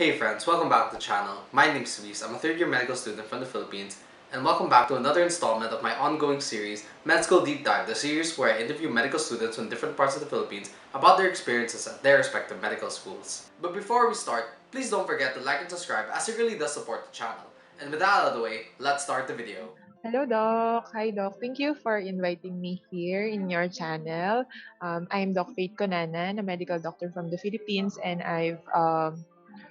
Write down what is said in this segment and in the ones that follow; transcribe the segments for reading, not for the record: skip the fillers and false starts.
Hey friends, welcome back to the channel. My name is Luis. I'm a third-year medical student from the Philippines, and welcome back to another installment of my ongoing series, Med School Deep Dive, the series where I interview medical students from different parts of the Philippines about their experiences at their respective medical schools. But before we start, please don't forget to like and subscribe as it really does support the channel. And with that out of the way, let's start the video. Hello, Doc. Hi, Doc. Thank you for inviting me here in your channel. I'm Doc Fate Cunanan, a medical doctor from the Philippines, and I've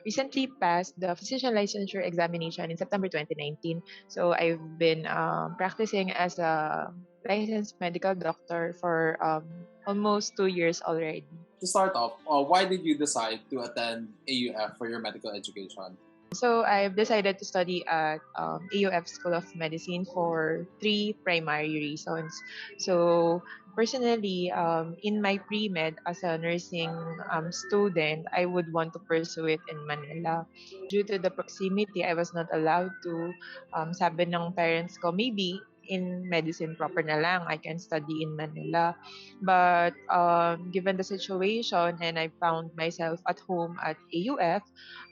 recently passed the physician licensure examination in September 2019. So I've been practicing as a licensed medical doctor for almost 2 years already. To start off, why did you decide to attend AUF for your medical education? So I've decided to study at AUF School of Medicine for three primary reasons. So personally, in my pre-med as a nursing student, I would want to pursue it in Manila. Due to the proximity, I was not allowed to. Sabi ng parents ko, maybe in medicine proper na lang, I can study in Manila. But given the situation and I found myself at home at AUF,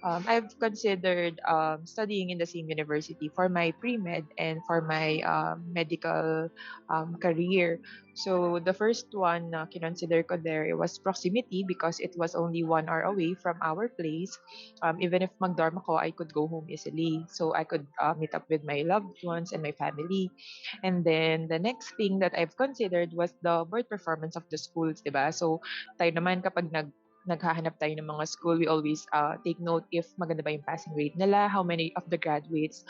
I've considered studying in the same university for my pre-med and for my medical career. So the first one na kinonsider ko there, it was proximity because it was only 1 hour away from our place. Even if mag-dorm ako, I could go home easily. So I could meet up with my loved ones and my family. And then the next thing that I've considered was the board performance of the schools, 'di ba? So tayo naman kapag naghahanap tayo ng mga school, we always take note if maganda ba yung passing rate nila, how many of the graduates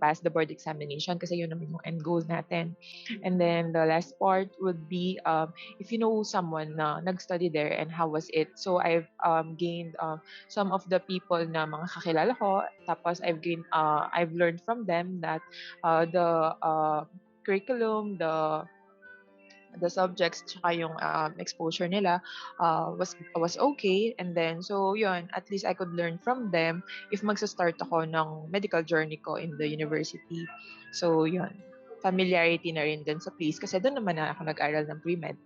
pass the board examination kasi yun naman yung end goal natin. And then the last part would be if you know someone na nag-study there and how was it. So I've gained some of the people na mga kakilala ko, tapos I've learned from them that the curriculum, the subjects tsaka yung exposure nila was okay. And then so yun, at least I could learn from them if magsa-start ako ng medical journey ko in the university. So yun, familiarity na rin din sa place kasi doon naman na ako nag-aral ng pre-med.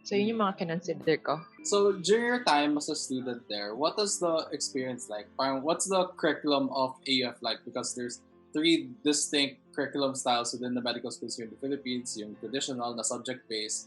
So yun yung mga kinonsider ko. So during your time as a student there, what was the experience like? Parang what's the curriculum of AUF like? Because there's three distinct curriculum styles within the medical schools here in the Philippines: yung traditional, na subject-based,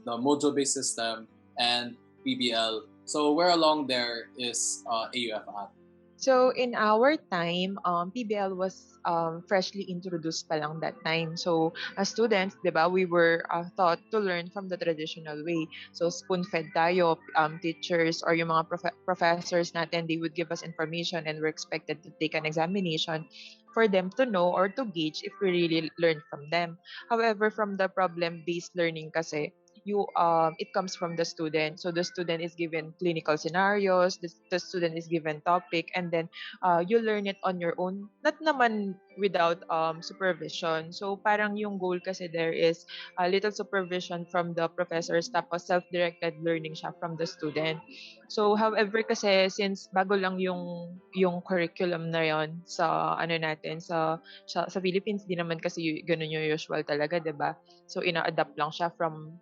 the module-based system, and PBL. So where along there is AUF at? So in our time, PBL was freshly introduced pa lang that time. So as students, 'di ba, we were taught to learn from the traditional way. So spoon-fed tayo, teachers or yung mga professors natin, they would give us information and we're expected to take an examination for them to know or to gauge if we really learned from them. However, from the problem-based learning kasi, it comes from the student. So the student is given clinical scenarios, the student is given topic, and then you learn it on your own, not naman without supervision. So parang yung goal kasi there is a little supervision from the professors, tapos self-directed learning siya from the student. So however kasi since bago lang yung curriculum na yon sa ano natin sa Philippines, di naman kasi ganun yung usual talaga, 'di ba? So ina-adapt lang siya from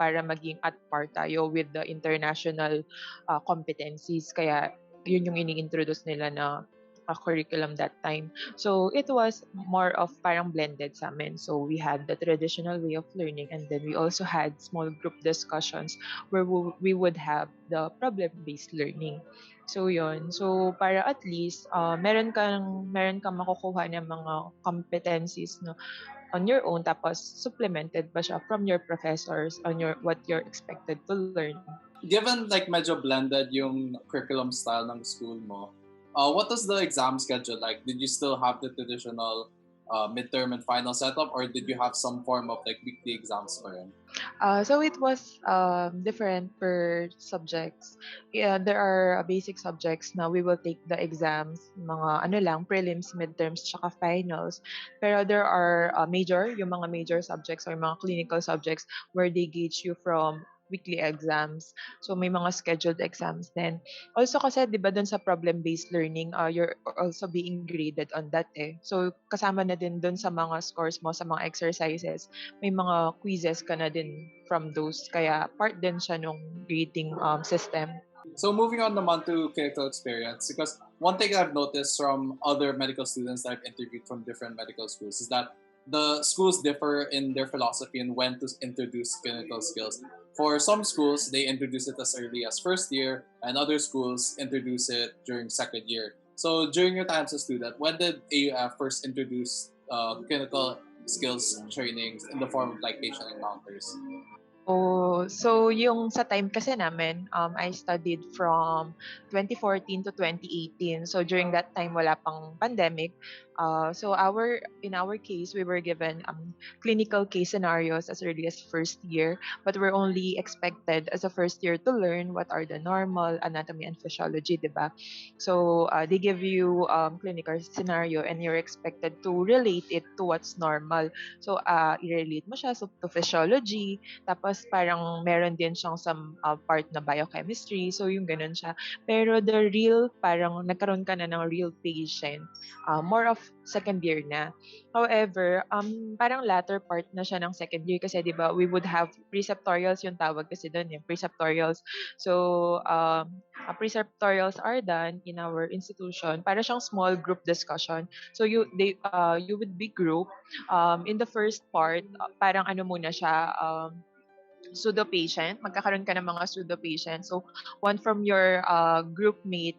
para maging at par tayo with the international competencies. Kaya yun yung ini-introduce nila na curriculum that time. So it was more of parang blended sa amin. So we had the traditional way of learning, and then we also had small group discussions where we would have the problem-based learning. So yun. So para at least meron kang makukuha ng mga competencies no on your own, tapos supplemented pa siya from your professors on your what you're expected to learn. Given like medyo blended yung curriculum style ng school mo, what was the exam schedule like? Did you still have the traditional midterm and final setup, or did you have some form of like weekly exams pa rin? So it was different per subjects. Yeah, there are basic subjects na we will take the exams, mga ano lang, prelims, midterms, tsaka finals. Pero there are yung mga major subjects or mga clinical subjects where they gauge you from weekly exams. So may mga scheduled exams then. Also kasi 'di ba dun sa problem-based learning, you're also being graded on that eh. So kasama na din dun sa mga scores mo sa mga exercises, may mga quizzes ka na din from those. Kaya part din siya nung grading system. So moving on naman to clinical experience, because one thing I've noticed from other medical students that I've interviewed from different medical schools is that the schools differ in their philosophy and when to introduce clinical skills. For some schools, they introduce it as early as first year, and other schools introduce it during second year. So during your time as a student, when did AUF first introduce clinical skills trainings in the form of like patient encounters? Oh, so yung sa time kasi namin, I studied from 2014 to 2018. So during that time, wala pang pandemic. So in our case, we were given clinical case scenarios as early as first year, but we're only expected as a first year to learn what are the normal anatomy and physiology, diba? So they give you clinical scenario and you're expected to relate it to what's normal. So i-relate mo siya to physiology, tapos parang meron din siyang some part na biochemistry. So yung ganun siya. Pero the real, parang nagkaroon ka na ng real patient, more of second year na. However, parang latter part na siya ng second year kasi 'di ba we would have preceptorials yung tawag kasi doon, yung preceptorials. So, preceptorials are done in our institution para siyang small group discussion. So you would be group in the first part, parang ano muna siya, pseudo patient, magkakaroon ka ng mga pseudo patient. So, one from your group mate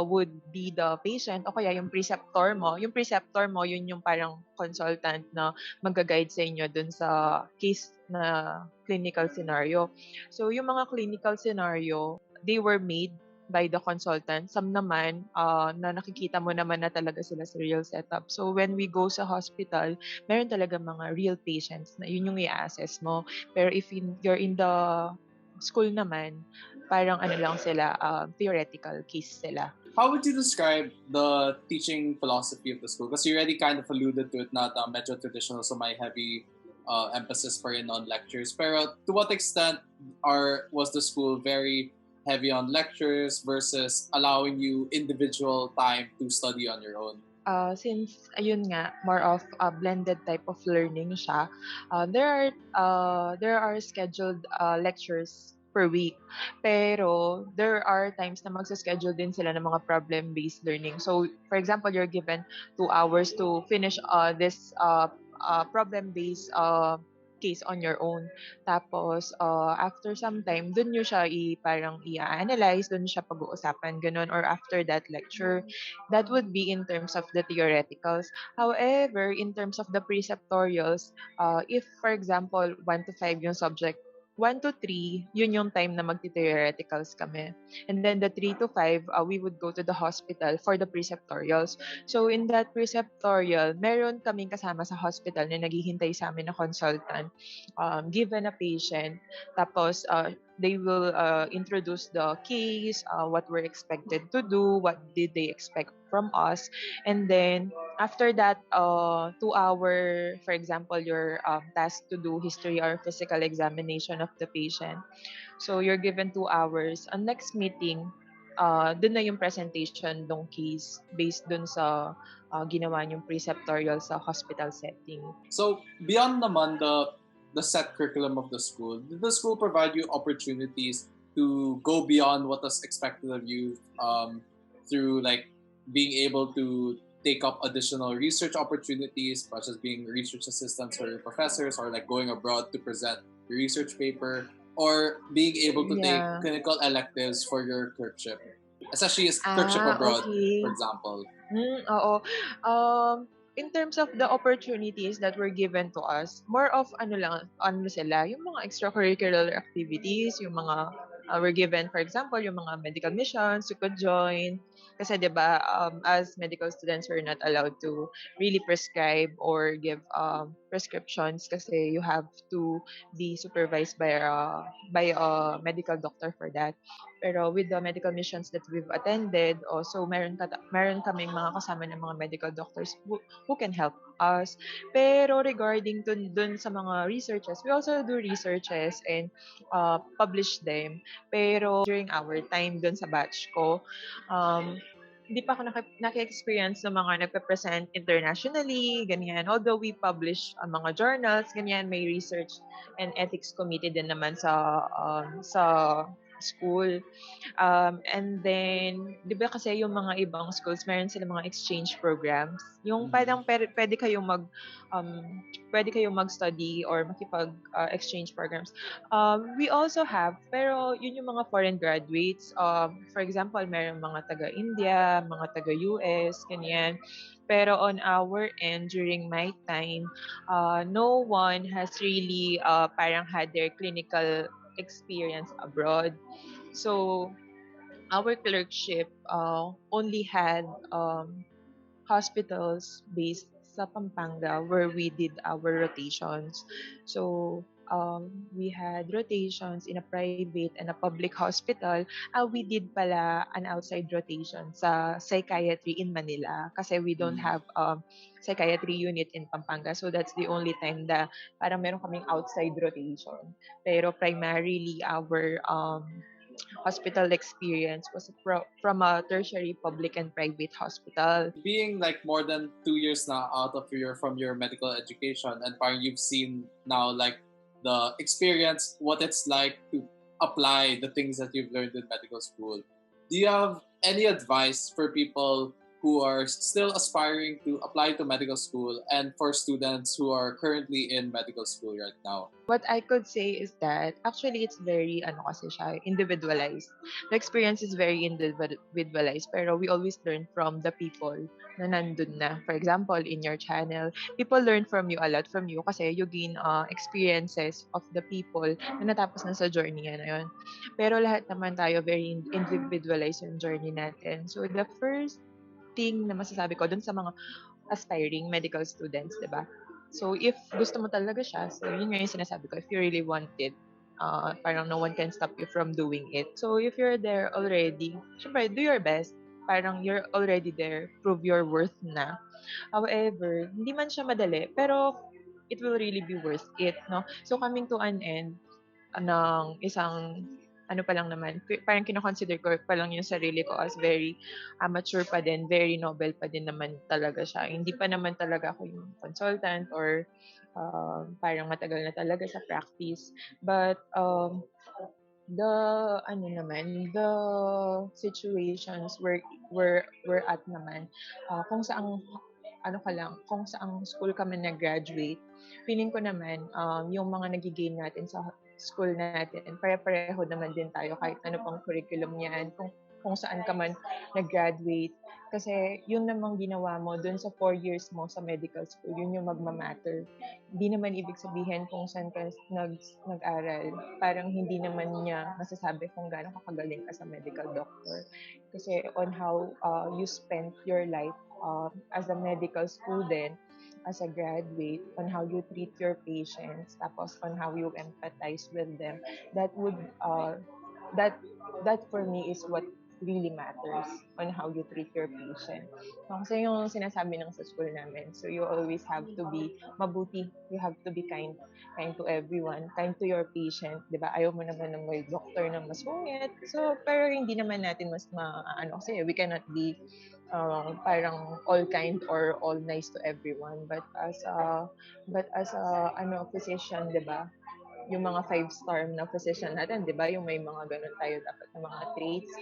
would be the patient o kaya yung preceptor mo. Yung preceptor mo, yun yung parang consultant na mag-guide sa inyo dun sa case na clinical scenario. So, yung mga clinical scenario, they were made by the consultant. Some naman na nakikita mo naman na talaga sila sa real setup. So, when we go sa hospital, meron talaga mga real patients na yun yung i-assess mo. Pero if you're in the school naman, parang ano lang sila, theoretical case sila. How would you describe the teaching philosophy of the school? Because you already kind of alluded to it na medyo traditional, so may heavy emphasis pa rin on lectures. Pero to what extent was the school very heavy on lectures versus allowing you individual time to study on your own? Since ayun nga, more of a blended type of learning siya, there are scheduled lectures per week. Pero there are times na magsa-schedule din sila ng mga problem-based learning. So, for example, you're given 2 hours to finish this problem-based case on your own. Tapos, after some time, dun nyo siya parang i-analyze, dun siya pag-uusapan, ganun. Or after that lecture, that would be in terms of the theoreticals. However, in terms of the preceptorials, if, for example, 1 to 5 yung subject, 1 to 3, yun yung time na magti-theoreticals kami. And then the 3 to 5, we would go to the hospital for the preceptorials. So in that preceptorial, meron kaming kasama sa hospital na naghihintay sa amin na consultant, given a patient. Tapos they will introduce the case, what we're expected to do, what did they expect from us. And then after that 2 hour, for example, you're tasked to do history or physical examination of the patient. So you're given 2 hours. Ang next meeting, dun na yung presentation ng case based dun sa ginawa niyong preceptorial sa hospital setting. So beyond naman the set curriculum of the school, did the school provide you opportunities to go beyond what was expected of you through like being able to take up additional research opportunities, such as being research assistants for your professors, or like going abroad to present your research paper, or being able to take clinical electives for your clerkship, especially as clerkship abroad, Okay. for example? Oo. In terms of the opportunities that were given to us, more of ano sila, yung mga extracurricular activities, yung mga were given, for example, yung mga medical missions you could join. Kasi 'di ba, as medical students, we're not allowed to really prescribe or give prescriptions kasi you have to be supervised by a medical doctor for that. Pero with the medical missions that we've attended, also meron kaming mga kasama ng mga medical doctors who can help us. Pero regarding dun sa mga researches, we also do researches and publish them. Pero during our time dun sa batch ko, hindi pa ako naki-experience ng mga nagpe-present internationally, ganyan. Although we publish ang mga journals, ganyan, may research and ethics committee din naman sa school. And then, di ba kasi yung mga ibang schools, meron silang mga exchange programs. Yung parang pwede kayong um, pwede kayong mag-study or makipag exchange programs. We also have, pero yun yung mga foreign graduates. For example, meron mga taga-India, mga taga-US, ganyan. Pero on our end, during my time, no one has really parang had their clinical experience abroad. So, our clerkship only had hospitals based sa Pampanga where we did our rotations. So, we had rotations in a private and a public hospital. We did pala an outside rotation sa psychiatry in Manila kasi we don't have psychiatry unit in Pampanga. So, that's the only time na parang meron kaming outside rotation. Pero primarily, our hospital experience was from a tertiary public and private hospital. Being like more than 2 years now out of your from your medical education, and parang you've seen now like the experience, what it's like to apply the things that you've learned in medical school. Do you have any advice for people who are still aspiring to apply to medical school and for students who are currently in medical school right now? What I could say is that actually it's very ano kasi siya, individualized. The experience is very individualized pero we always learn from the people na nandun na. For example, in your channel, people learn from you a lot from you kasi you gain experiences of the people na natapos na sa journey na yun. Pero lahat naman tayo very individualized yung journey natin. So the first thing na masasabi ko dun sa mga aspiring medical students, 'di ba? So if gusto mo talaga siya, so yun nga yung sinasabi ko, if you really want it, parang no one can stop you from doing it. So if you're there already, syempre do your best. Parang you're already there, prove your worth na. However, hindi man siya madali, pero it will really be worth it, no? So coming to an end, ng isang ano pa lang naman, parang kino-consider ko pa lang yung sarili ko as very amateur pa din, very novel pa din naman talaga siya. Hindi pa naman talaga ako yung consultant or parang matagal na talaga sa practice. But the ano naman, the situations where we're at naman, kung saang ano ka lang, kung saang school ka man nag-graduate, feeling ko naman, yung mga nagigain natin sa school natin, pare-pareho naman din tayo kahit ano pang curriculum niyan, kung saan ka man nag-graduate. Kasi yun namang ginawa mo dun sa 4 years mo sa medical school, yun yung magma-matter. Hindi naman ibig sabihin kung saan ka nag-aral. Parang hindi naman niya masasabi kung gaano kakagaling ka sa medical doctor. Kasi on how you spent your life as a medical student, as a graduate, on how you treat your patients, tapos on how you empathize with them, that would that that for me is what really matters on how you treat your patient. Kasi yung sinasabi ng sa school namin, so you always have to be mabuti, you have to be kind to everyone, kind to your patient, di ba? Ayaw mo naman ng may doctor na masungit. So, pero hindi naman natin mas kasi we cannot be parang all kind or all nice to everyone. But as a physician, di ba? Yung mga 5-star na physician natin, 'di ba? Yung may mga ganun tayo dapat na mga traits.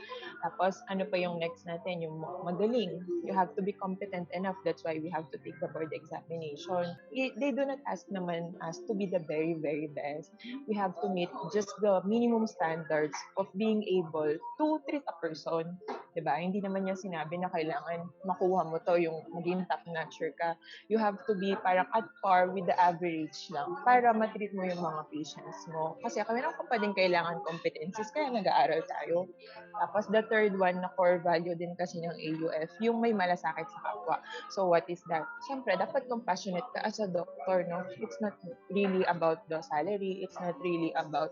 Tapos ano pa yung next natin, yung magaling. You have to be competent enough. That's why we have to take the board examination. They do not ask naman us to be the very, very best. We have to meet just the minimum standards of being able to treat a person. 'Di ba? Hindi naman niya sinabi na kailangan makuha mo to yung maging top-notcher ka. You have to be parang at par with the average lang para matreat mo yung mga patients mo. Kasi meron ka pa din kailangan competencies kaya nag-aaral tayo. Tapos the third one na core value din kasi ng AUF, yung may malasakit sa kapwa. So what is that? Siyempre, dapat compassionate ka as a doctor, no? It's not really about the salary, it's not really about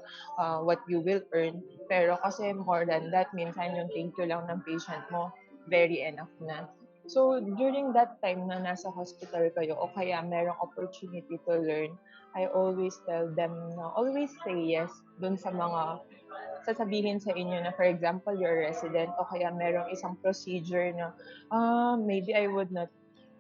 what you will earn. Pero kasi more than that, minsan yung thank you lang ng patient mo, very enough na. So, during that time na nasa hospital kayo o kaya merong opportunity to learn, I always tell them na always say yes dun sa mga sasabihin sa inyo na, for example, you're a resident o kaya merong isang procedure na, maybe I would not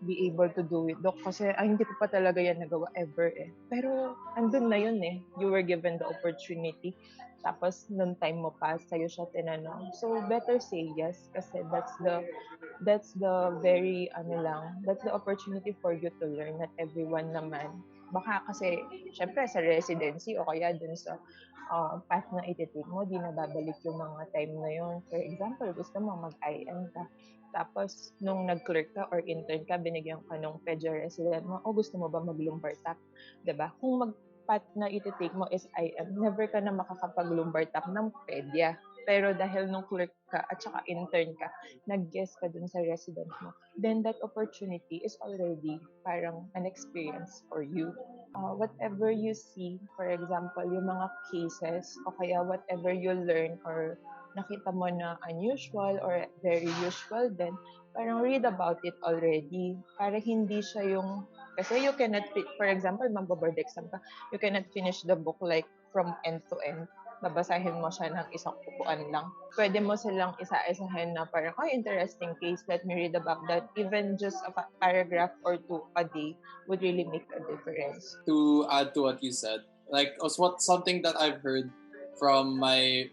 be able to do it, Doc, kasi hindi ko pa talaga yan nagawa ever eh. Pero andun na yun eh. You were given the opportunity. Tapos nung time mo pa, sa'yo siya tinanong. So better say yes kasi that's the very that's the opportunity for you to learn. Not everyone naman. Baka kasi, syempre sa residency o kaya dun sa path na iti-take mo, di na babalik yung mga time na yun. For example, gusto mo mag-IM ka. Tapos, nung nag-clerk ka or intern ka, binigyan ka nung pedya resident mo, gusto mo ba mag-lumbar tap? Diba? Kung path na iti-take mo is IM, never ka na makakapag-lumbar tap ng pedya. Pero dahil nung clerk ka at saka intern ka, nag-guest ka dun sa resident mo, then that opportunity is already parang an experience for you. Whatever you see, for example, yung mga cases o kaya whatever you learn or nakita mo na unusual or very usual, then parang read about it already para hindi siya yung kasi you cannot for example magbo-board exam ka, you cannot finish the book like from end to end. Babasahin mo siya ng isang upuan lang. Pwede mo silang isa-isahin na parang, interesting case, let me read about that. Even just a paragraph or two a day would really make a difference. To add to what you said, like something that I've heard from my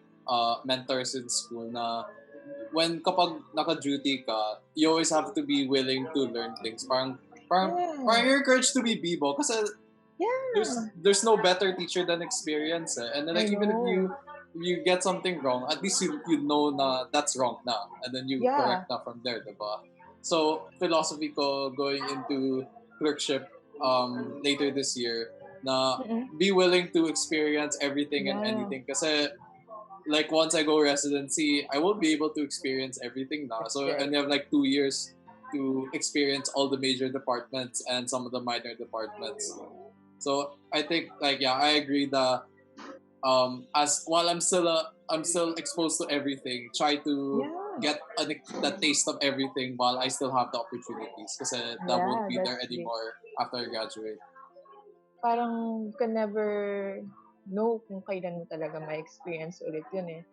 mentors in school na kapag naka-duty ka, you always have to be willing to learn things. Parang you're encouraged to be bibo kasi there's no better teacher than experience eh. And then like even if you get something wrong, at least you know na that's wrong na, and then you correct na from there, diba? So philosophy ko going into clerkship later this year na be willing to experience everything and anything kasi like once I go residency, I won't be able to experience everything now. So and you have like 2 years to experience all the major departments and some of the minor departments. So I think I agree that as while I'm still exposed to everything, try to get the taste of everything while I still have the opportunities because that won't be there anymore after I graduate. Parang you can never know kung kailan mo talaga ma-experience ulit yun eh.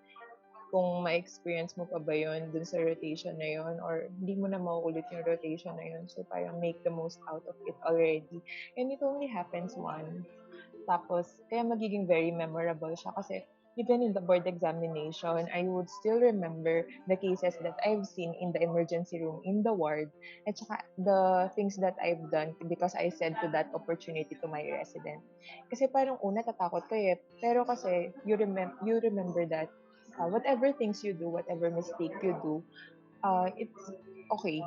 Kung ma-experience mo pa ba yun dun sa rotation na yun or hindi mo na mauulit yung rotation na yun. So parang make the most out of it already. And it only happens once. Tapos, kaya magiging very memorable siya kasi even in the board examination, I would still remember the cases that I've seen in the emergency room, in the ward, at saka the things that I've done because I said to that opportunity to my resident. Kasi parang una tatakot ka eh, pero kasi you remember that whatever things you do, whatever mistake you do, it's okay.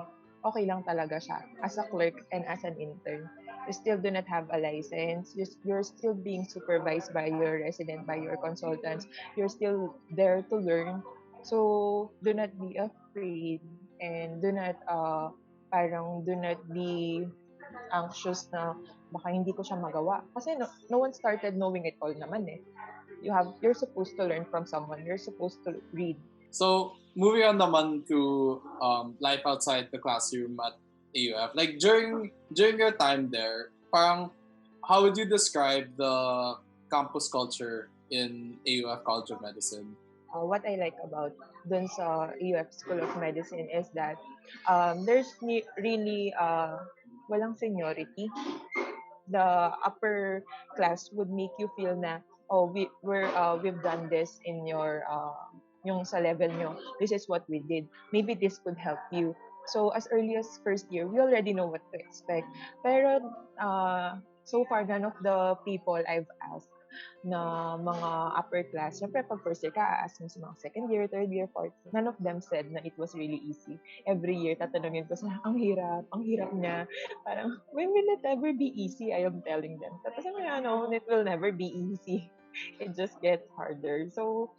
Okay lang talaga siya as a clerk and as an intern. You still do not have a license. You're still being supervised by your resident, by your consultants. You're still there to learn. So, do not be afraid and do not be anxious na baka hindi ko siya magawa. Kasi no one started knowing it all naman eh. You're supposed to learn from someone. You're supposed to read. So, moving on naman to life outside the classroom at AUF. Like during your time there, parang how would you describe the campus culture in AUF College of Medicine? What I like about dun sa AUF School of Medicine is that there's really walang seniority. The upper class would make you feel na we've done this in your yung sa level nyo. This is what we did. Maybe this could help you. So as early as first year, we already know what to expect. Pero so far, none of the people I've asked na mga upper class, syempre pag first year ka, ask mo sa mga second year, third year, fourth year, none of them said na it was really easy. Every year, tatanungin ko sila, ang hirap niya. Parang, when will it ever be easy? I am telling them. Tapos it will never be easy. It just gets harder. So,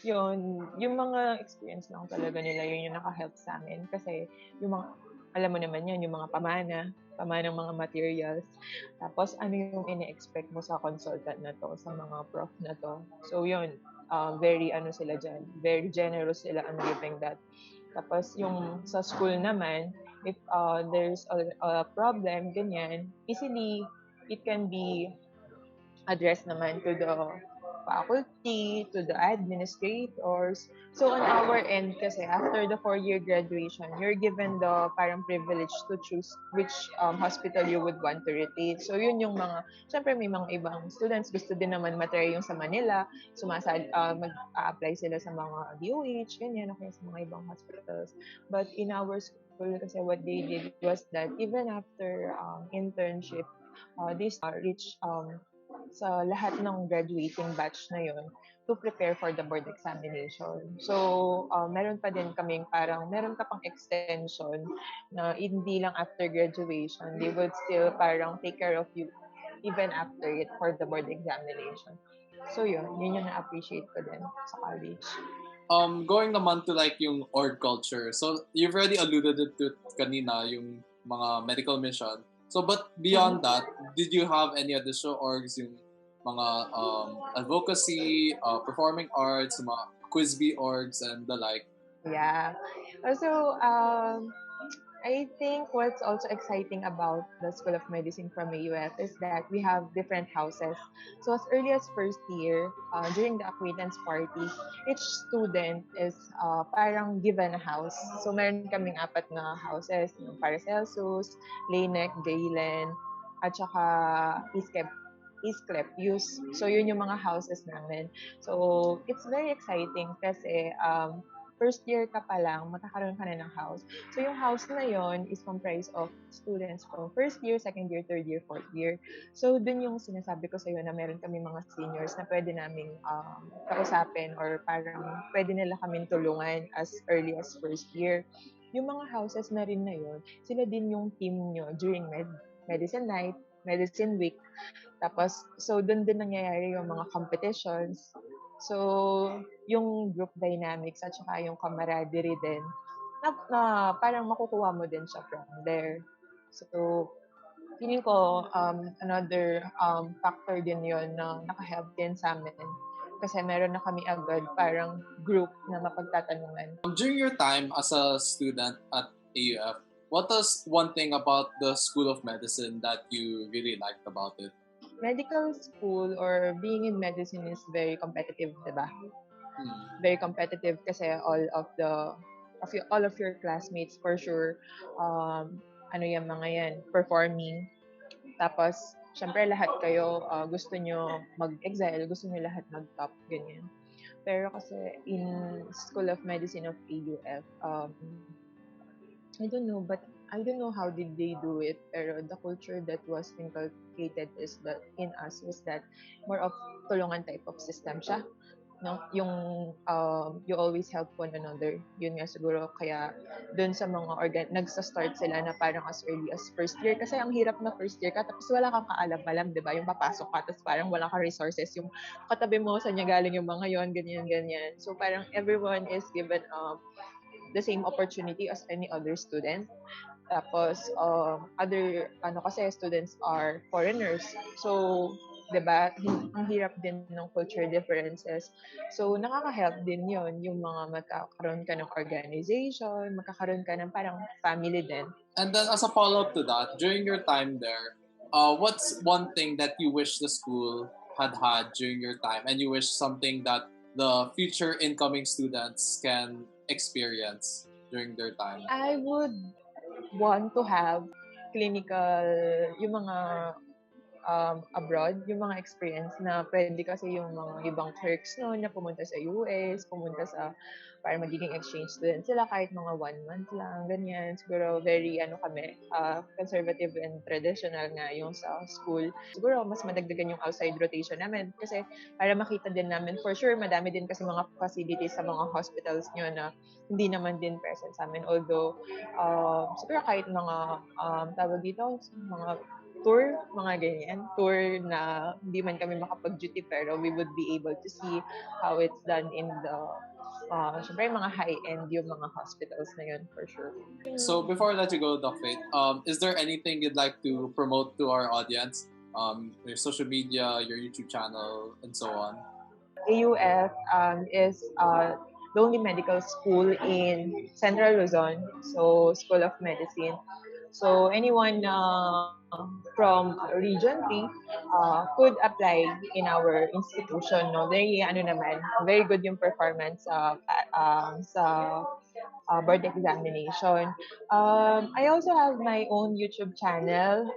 yung mga experience lang talaga nila, yun yung naka-help sa amin. Kasi, alam mo naman yan, yung mga pamanang mga materials. Tapos, ano yung ine-expect mo sa consultant na to, sa mga prof na to. So, yun, very sila dyan, very generous sila on giving that. Tapos, yung sa school naman, if there's a problem, ganyan, easily, it can be addressed naman to faculty, to the administrators. So on our end kasi, after the 4-year graduation, you're given the parang privilege to choose which hospital you would want to rotate. So yun yung mga, syempre may mga ibang students gusto din naman matry yung sa Manila, mag-a-apply sila sa mga DOH, ganyan, o kaya sa mga ibang hospitals. But in our school kasi what they did was that even after internship, they reach sa lahat ng graduating batch na yon to prepare for the board examination. So, meron pa din kaming meron ka pang extension na hindi lang after graduation, they would still parang take care of you even after it for the board examination. So, yun yung na-appreciate ko din sa college. Going naman to like yung org culture. So, you've already alluded to kanina, yung mga medical mission. So, but beyond that, did you have any additional orgs, yung mga advocacy, performing arts, mga quiz bee orgs, and the like? Yeah. Also, I think what's also exciting about the School of Medicine from AUF is that we have different houses. So as early as first year, during the acquaintance party, each student is parang given a house. So meron kaming 4 na houses, yung Paracelsus, Lainec, Galen, at saka Isclep, Use. So yun yung mga houses namin. So it's very exciting kasi first year ka pa lang, magkakaroon ka na ng house. So, yung house na yon is comprised of students from first year, second year, third year, fourth year. So, dun yung sinasabi ko sa'yo na meron kami mga seniors na pwede naming kausapin or parang pwede nila kaming tulungan as early as first year. Yung mga houses na rin na yon, sila din yung team nyo during medicine night, medicine week. Tapos, so dun din nangyayari yung mga competitions. So, yung group dynamics at saka yung camaraderie din, na parang makukuha mo din siya from there. So, feeling ko, another factor din yon na nakahelp din sa amin. Kasi meron na kami agad parang group na mapagtatanungan. During your time as a student at AUF, what is one thing about the School of Medicine that you really liked about it? Medical school or being in medicine is very competitive, diba? Very competitive kasi all of your classmates for sure yung mga yan performing. Tapos syempre lahat kayo gusto nyo mag-excel, gusto nyo lahat mag-top, ganyan. Pero kasi in School of Medicine of AUF, I don't know how did they do it, pero the culture that was inculcated in us was that more of tulungan type of system siya. No, yung you always help one another. Yun nga siguro kaya doon sa mga nagsa-start sila na parang as early as first year kasi ang hirap na first year ka tapos wala kang kaalam-alam, 'di ba? Yung papasok ka tapos parang wala kang resources, yung katabi mo saan niya galing yung mga yon, ganyan. So parang everyone is given the same opportunity as any other student. Tapos, kasi students are foreigners. So, 'di ba? Ang hirap din ng culture differences. So, nakaka-help din 'yon, yung mga magkakaroon ka ng organization, magkakaroon ka ng parang family din. And then as a follow-up to that, during your time there, what's one thing that you wish the school had during your time and you wish something that the future incoming students can experience during their time? I would want to have clinical, yung mga abroad, yung mga experience na pwede kasi yung mga ibang clerks noon na pumunta sa US, pumunta sa para magiging exchange student sila kahit mga 1 month lang, ganyan. Siguro very conservative and traditional nga yung sa school. Siguro mas madagdagan yung outside rotation namin kasi para makita din namin, for sure madami din kasi mga facilities sa mga hospitals nyo na hindi naman din present sa amin. Although, siguro kahit mga tawag dito, mga tour, mga ganyan. Tour na hindi man kami makapag-duty pero we would be able to see how it's done in the syempre mga high-end yung mga hospitals na yun for sure. So before I let you go, Doc Fate, is there anything you'd like to promote to our audience? Your social media, your YouTube channel, and so on? AUF is the only medical school in Central Luzon, so School of Medicine. So anyone from Region 3 could apply in our institution. No? Very, ano naman, very good yung performance sa board examination. I also have my own YouTube channel.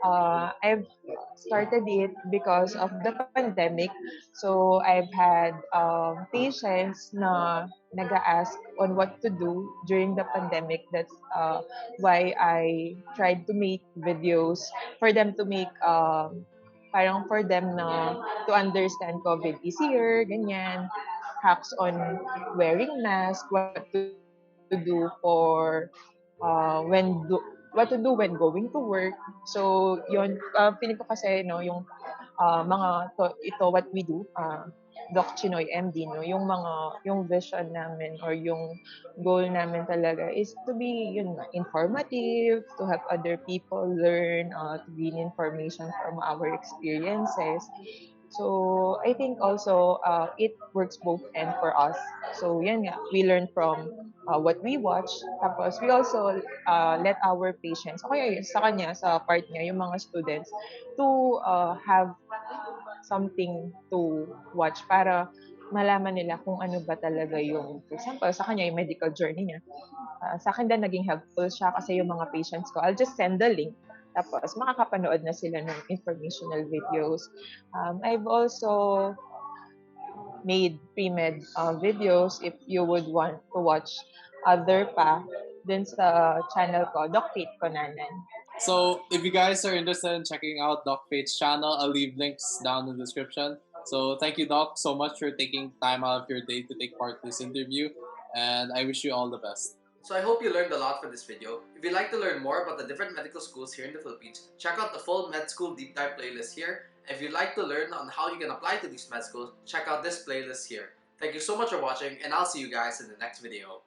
I've started it because of the pandemic. So I've had patients na nag-ask on what to do during the pandemic. That's why I tried to make videos for them to make parang for them na to understand COVID easier, ganyan, hacks on wearing mask, what to do for what to do when going to work. So, yun, feeling ko kasi, no, yung ito what we do, Doc ChinoyMD, no, yung vision namin or yung goal namin talaga is to be, yun nga, informative, to help other people learn, to gain information from our experiences. So I think also it works both end for us. So yan nga, we learn from what we watch. Tapos we also let our patients, okay, sa kanya, sa part niya, yung mga students, to have something to watch para malaman nila kung ano ba talaga yung, for example, sa kanya, yung medical journey niya. Sa akin din naging helpful siya kasi yung mga patients ko, I'll just send the link. Tapos makakapanood na sila ng informational videos. I've also made pre-med videos if you would want to watch other pa din sa channel ko, Doc Fate Cunanan. So if you guys are interested in checking out Doc Fate's channel, I'll leave links down in the description. So thank you, Doc, so much for taking time out of your day to take part in this interview, and I wish you all the best. So I hope you learned a lot from this video. If you'd like to learn more about the different medical schools here in the Philippines, check out the full med school deep dive playlist here. If you'd like to learn on how you can apply to these med schools, check out this playlist here. Thank you so much for watching, and I'll see you guys in the next video.